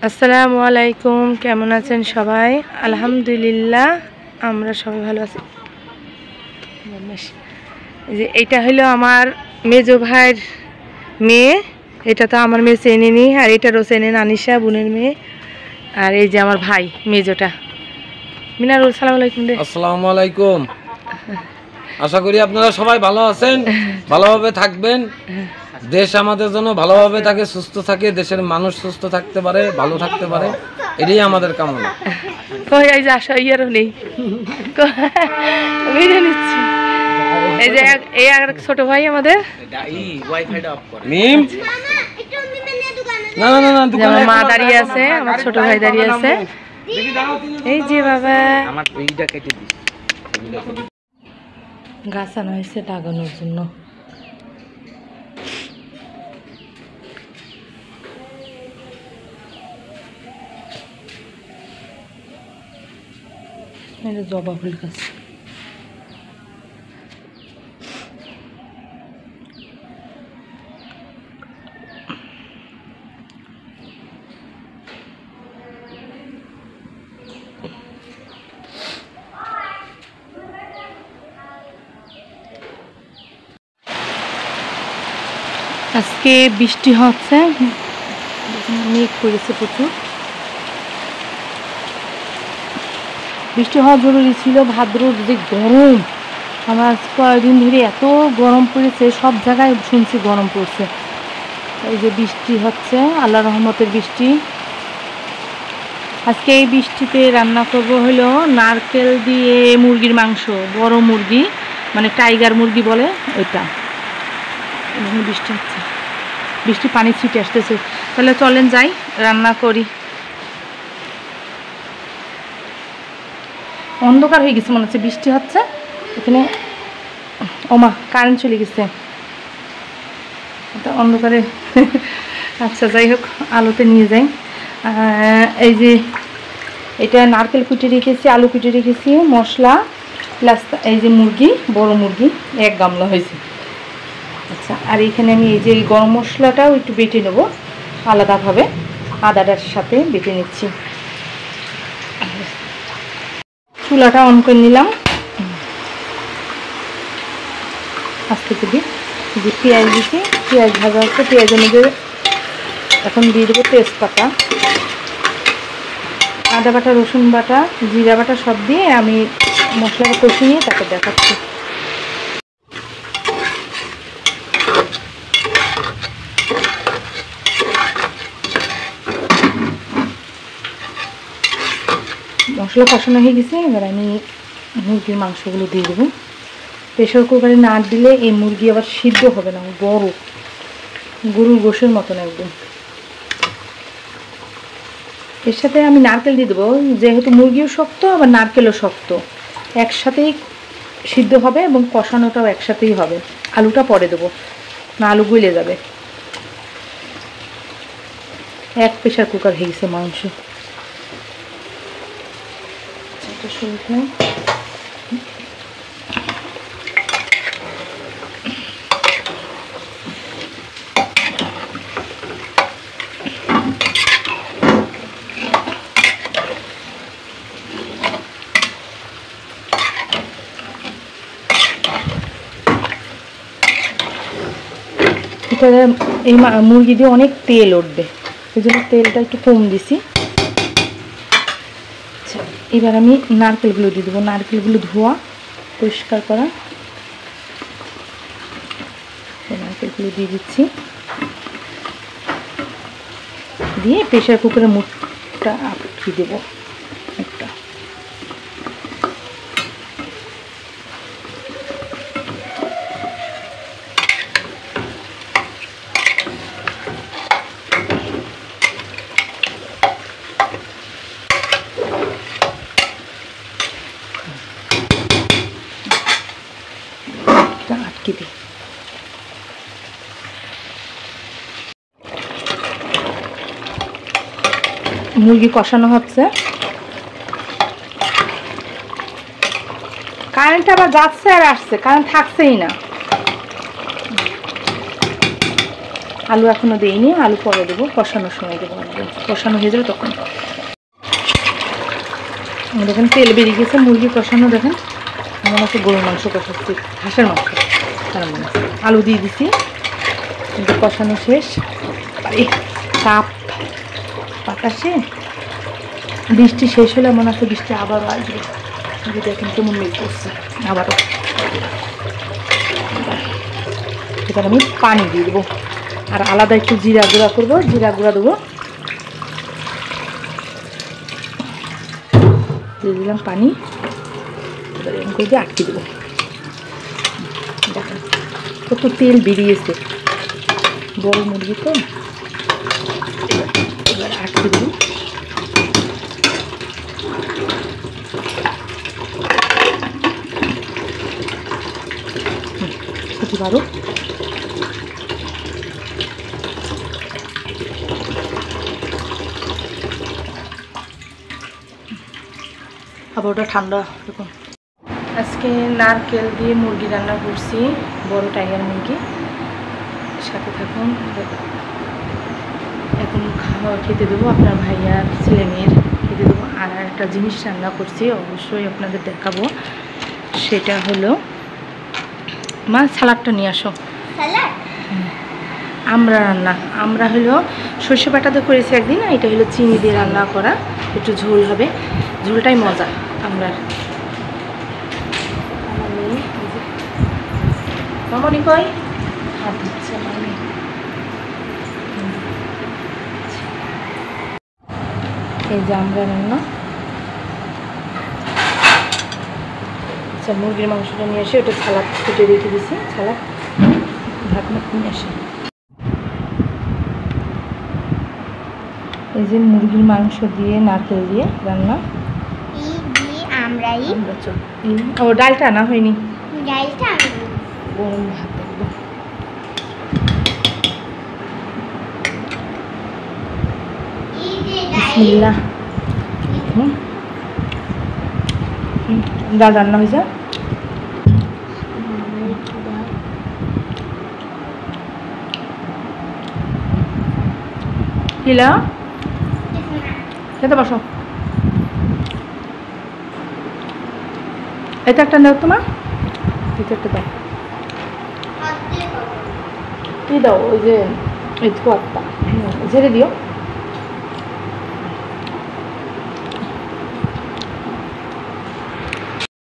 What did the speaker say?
আসসালামু আলাইকুম, কেমন আছেন সবাই? আলহামদুলিল্লাহ, আমরা সবাই ভালো আছি। যে এটা হলো আমার মেজো ভাইয়ের মেয়ে, এটা তো আমার মেয়ে চেনেনি, আর এটারও চেনেন, আনিশা বোনের মেয়ে। আর এই যে আমার ভাই মেজোটা মিনারুল। আসসালামু আলাইকুম। আসসালামু আলাইকুম। আশা করি আপনারা সবাই ভালো আছেন, ভালোভাবে থাকবেন। দেশ আমাদের জন্য ভালোভাবে থাকে, সুস্থ থাকে, দেশের মানুষ সুস্থ থাকতে পারে, ভালো থাকতে পারে, এটাই আমাদের কামনা। কই এই যে আসা ইয়ারও নেই, ভিডিও নিচ্ছি। এই যে এই আর ছোট ভাই আমাদের মিম। না না না না, আমার মা দাঁড়িয়ে আছে, আমার ছোট ভাই দাঁড়িয়ে আছে। এই যে বাবা আমার এইটা কেটে দিস। গাছ আনা হয়েছে লাগানোর জন্য। এটা জবা ফুল গাছ। আজকে বৃষ্টি হচ্ছে, মেঘ করেছে প্রচুর। বৃষ্টি হওয়া জরুরি ছিল, ভাদ্র যে গরম, আমার কয়েকদিন ধরে এত গরম পড়েছে, সব জায়গায় শুনছি গরম পড়ছে। এই যে বৃষ্টি হচ্ছে, আল্লাহ রহমতের বৃষ্টি। আজকে এই বৃষ্টিতে রান্না করব হলো নারকেল দিয়ে মুরগির মাংস, বড় মুরগি, মানে টাইগার মুরগি বলে ওইটা। বৃষ্টি হচ্ছে, বৃষ্টি পানি ছিটে আসতেছে। তাহলে চলেন যাই রান্না করি। অন্ধকার হয়ে গেছে মনে হচ্ছে, বৃষ্টি হচ্ছে এখানে। ওমা কারেন্ট চলে গেছে, এটা অন্ধকারে। আচ্ছা যাই হোক, আলোতে নিয়ে যাই। এই যে এটা নারকেল কুটে রেখেছি, আলু কুটে রেখেছি, মশলা প্লাস এই যে মুরগি, বড় মুরগি 1 গামলা হয়েছে। আচ্ছা, আর এখানে আমি এই যে গরম মশলাটাও একটু বেটে নেব আলাদাভাবে, আদাটার সাথে বেটে নিচ্ছি। চুলাটা অন করে নিলাম। আস্তে করে যে পেঁয়াজ দিচ্ছি, পেঁয়াজ ভাজা হচ্ছে, পেঁয়াজের মধ্যে এখন দিয়ে দেবো তেজপাতা, আদা বাটা, রসুন বাটা, জিরা বাটা সব দিয়ে আমি মশলাটা কষিয়ে নিয়ে তারপর দেখাচ্ছি। মশলা কষানো হয়ে গেছে, এবার আমি মুরগির মাংসগুলো দিয়ে দেবো। প্রেশার কুকারে না দিলে এই মুরগি আবার সিদ্ধ হবে না, বড় গরুর গোশের মতন একদম। এর সাথে আমি নারকেল দিয়ে দেবো, যেহেতু মুরগিও শক্ত আবার নারকেলও শক্ত, একসাথেই সিদ্ধ হবে এবং কষানোটাও একসাথেই হবে। আলুটা পরে দেবো, না আলু গলে যাবে। 1 প্রেশার কুকার হয়ে গেছে মাংস। এই মুরগি দিয়ে অনেক তেল উঠবে, এই জন্য তেলটা একটু কম দিছি। আচ্ছা, এবার আমি নারকেলগুলো দিয়ে দেবো, নারকেলগুলো ধোয়া পরিষ্কার করা, নারকেলগুলো দিয়ে দিচ্ছি। দিয়ে প্রেশার কুকারের মুখটা আটকে দেবো একটা। আটকে দিই। মুরগি কষানো হচ্ছে, কারেন্ট আবার যাচ্ছে আর আসছে, কারেন্ট থাকছেই না। আলু এখনও দিইনি, আলু পরে দেবো, কষানোর সময় দেবো। কষানো হয়ে যাবে তখন। দেখেন তেল বেরিয়ে গেছে, মুরগি কষানো দেখেন মনে হচ্ছে গরুর মাংস কষাচ্ছি, হাঁসের মাংস তার মনে হচ্ছে। আলু দিয়ে দিছি, কিন্তু কষানো শেষ। এই তাপ বাতাসে বৃষ্টি শেষ হলে মনে হচ্ছে বৃষ্টি আবারও আসবে। দেখেন কেমন মেঘ করছে আবারও। এবার আমি পানি দিয়ে দেবো, আর আলাদা একটু জিরা গুঁড়া করবো, জিরা গুঁড়া দেবো। দিয়ে দিলাম পানি, এবার এরকম করে দিয়ে আটকে দেবো। দেখেন কত তেল বেরিয়েছে, বড় মুরগি তো। এবার আটকে দেবো। পারো আবার ওটা ঠান্ডা দেখুন। আজকে নারকেল দিয়ে মুরগি রান্না করছি, বড় টাইগার মুরগি। সাথে থাকুন। এখন খাওয়া খেতে দেবো, আপনার ভাইয়ার ছেলে মেয়ের খেতে দেবো। আর একটা জিনিস রান্না করছি, অবশ্যই আপনাদের দেখাবো। সেটা হলো মা সালাডটা নিয়ে আসো। আমরা রান্না, আমরা হলো সর্ষে বাটাতে করেছি একদিন, এটা হলো চিনি দিয়ে রান্না করা, একটু ঝোল হবে, ঝোলটাই মজা। আমরা মামনি কই হাত দিচ্ছে মামনি। এই যে আমরা রান্না। আচ্ছা মুরগির মাংসটা নিয়ে এসে ওটা ছালাদ কেটে রেখে দিছি, ছালাদ ঢাকনা নিয়ে আসে। এই যে মুরগির মাংস দিয়ে নারকেল দিয়ে রান্না। ও ডালটা না হয়নি, গরম ভাত দেখবো। বিসমিল্লাহ। ডাল রান্না হয়েছে। কিলা খেতে বসো। এটা একটা দাও তোমার, এটা একটা দাও। কি দাও? ওই যে এই একটা ঝেড়ে দিও।